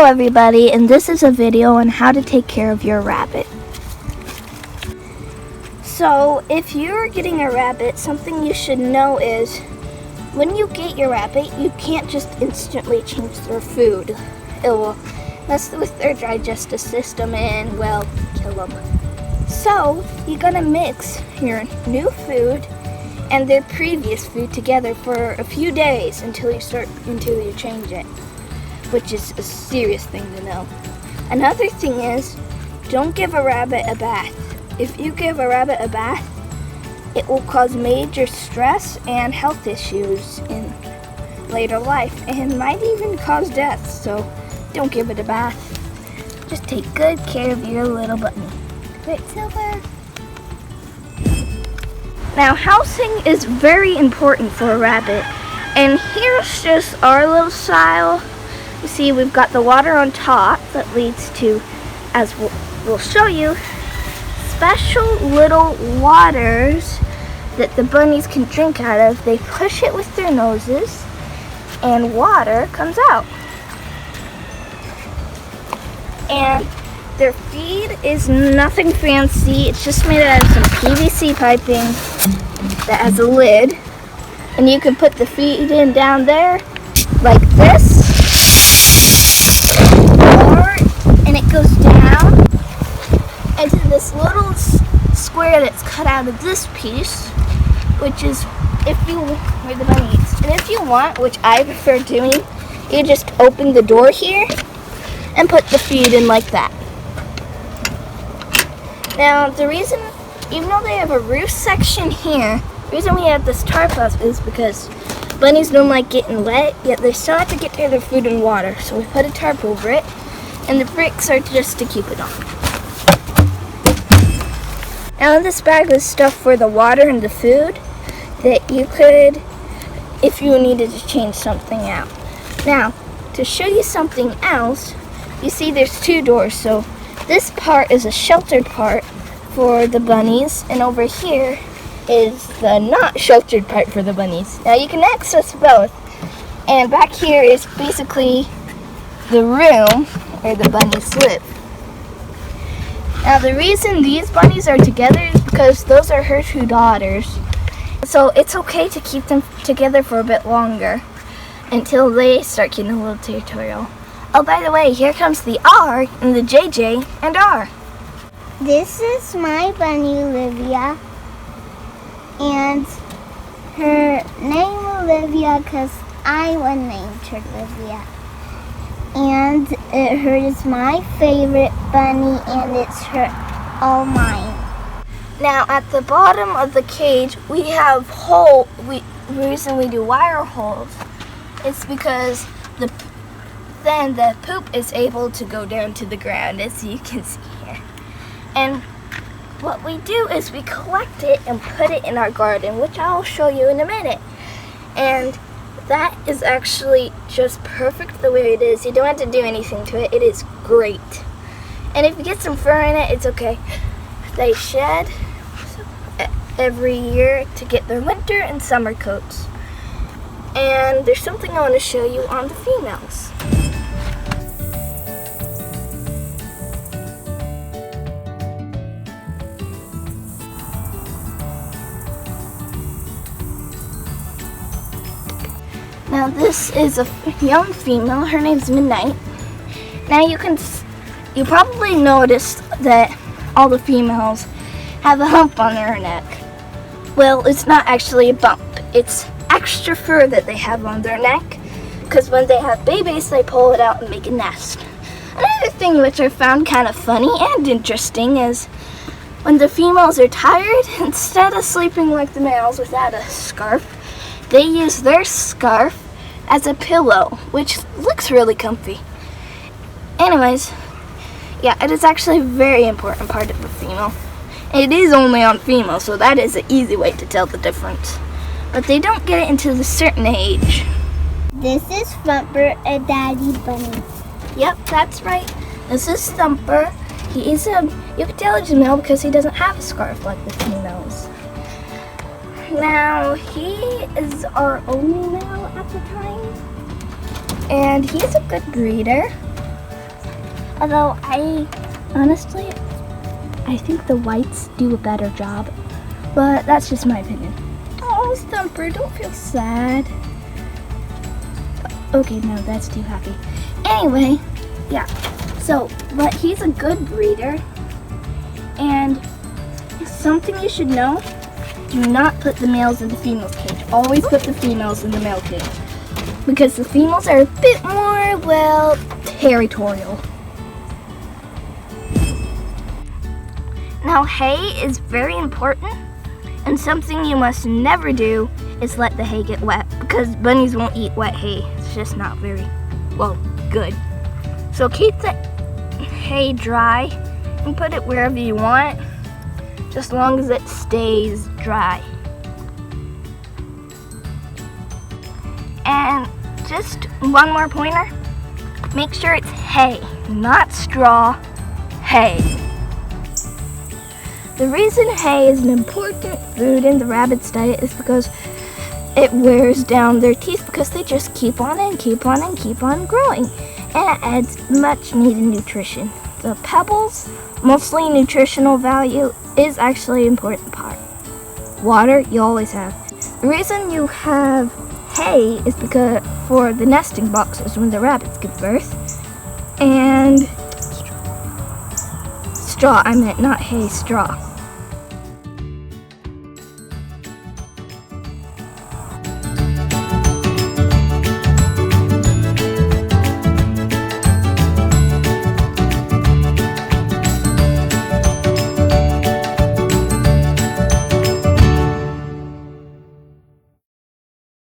everybody, and this is a video on how to take care of your rabbit. So if you're getting a rabbit, something you should know is when you get your rabbit, you can't just instantly change their food. It will mess with their digestive system and, well, kill them. So you're gonna mix your new food and their previous food together for a few days until you change it, which is a serious thing to know. Another thing is, don't give a rabbit a bath. If you give a rabbit a bath, it will cause major stress and health issues in later life and might even cause death, so don't give it a bath. Just take good care of your little bunny. Right, Silver? Now, housing is very important for a rabbit, and here's just our little style. You see, we've got the water on top that leads to, as we'll show you, special little waters that the bunnies can drink out of. They push it with their noses, and water comes out. And their feed is nothing fancy. It's just made out of some PVC piping that has a lid. And you can put the feed in down there like this. And it goes down into this little square that's cut out of this piece, which is where the bunny eats. And if you want, which I prefer doing, you just open the door here and put the feed in like that. Now, the reason, even though they have a roof section here, the reason we have this tarp up is because bunnies don't like getting wet, yet they still have to get to their food and water. So we put a tarp over it, and the bricks are just to keep it on. Now, in this bag is stuff for the water and the food that you could, if you needed to change something out. Now, to show you something else, you see there's two doors, so this part is a sheltered part for the bunnies, and over here is the not sheltered part for the bunnies. Now you can access both, and back here is basically the room where the bunnies live. Now the reason these bunnies are together is because those are her two daughters, so it's okay to keep them together for a bit longer until they start getting a little territorial. Oh, by the way, here comes the R and the JJ and R. This is my bunny, Olivia, and her name Olivia because I named her Olivia. And her is my favorite bunny, and it's all mine. Now, at the bottom of the cage, we have the reason we do wire holes is because then the poop is able to go down to the ground, as you can see here. And what we do is we collect it and put it in our garden, which I'll show you in a minute. And that is actually just perfect the way it is. You don't have to do anything to it. It is great. And if you get some fur in it, it's okay. They shed every year to get their winter and summer coats. And there's something I want to show you on the females. Now this is a young female. Her name's Midnight. Now you probably noticed that all the females have a hump on their neck. Well, it's not actually a bump. It's extra fur that they have on their neck, because when they have babies, they pull it out and make a nest. Another thing which I found kind of funny and interesting is when the females are tired, instead of sleeping like the males without a scarf, they use their scarf as a pillow, which looks really comfy. Anyways, yeah, it is actually a very important part of the female. It is only on female, so that is an easy way to tell the difference. But they don't get it until a certain age. This is Thumper, a daddy bunny. Yep, that's right. This is Thumper. You can tell he's a male because he doesn't have a scarf like the females. Now, he is our only male at the time, and he's a good breeder. Although honestly, I think the whites do a better job. But that's just my opinion. Oh, Thumper, don't feel sad. Okay, no, that's too happy. Anyway, yeah. So, but he's a good breeder. And something you should know, do not put the males in the females' cage. Always put the females in the male cage. Because the females are a bit more, well, territorial. Now, hay is very important, and something you must never do is let the hay get wet, because bunnies won't eat wet hay. It's just not very, well, good. So keep the hay dry and put it wherever you want, just as long as it stays dry. And just one more pointer, make sure it's hay, not straw, hay. The reason hay is an important food in the rabbit's diet is because it wears down their teeth because they just keep on and keep on and keep on growing. And it adds much needed nutrition. The pebbles, mostly nutritional value, is actually an important part. Water, you always have. The reason you have hay is because for the nesting boxes when the rabbits give birth. And straw, I meant not hay, straw.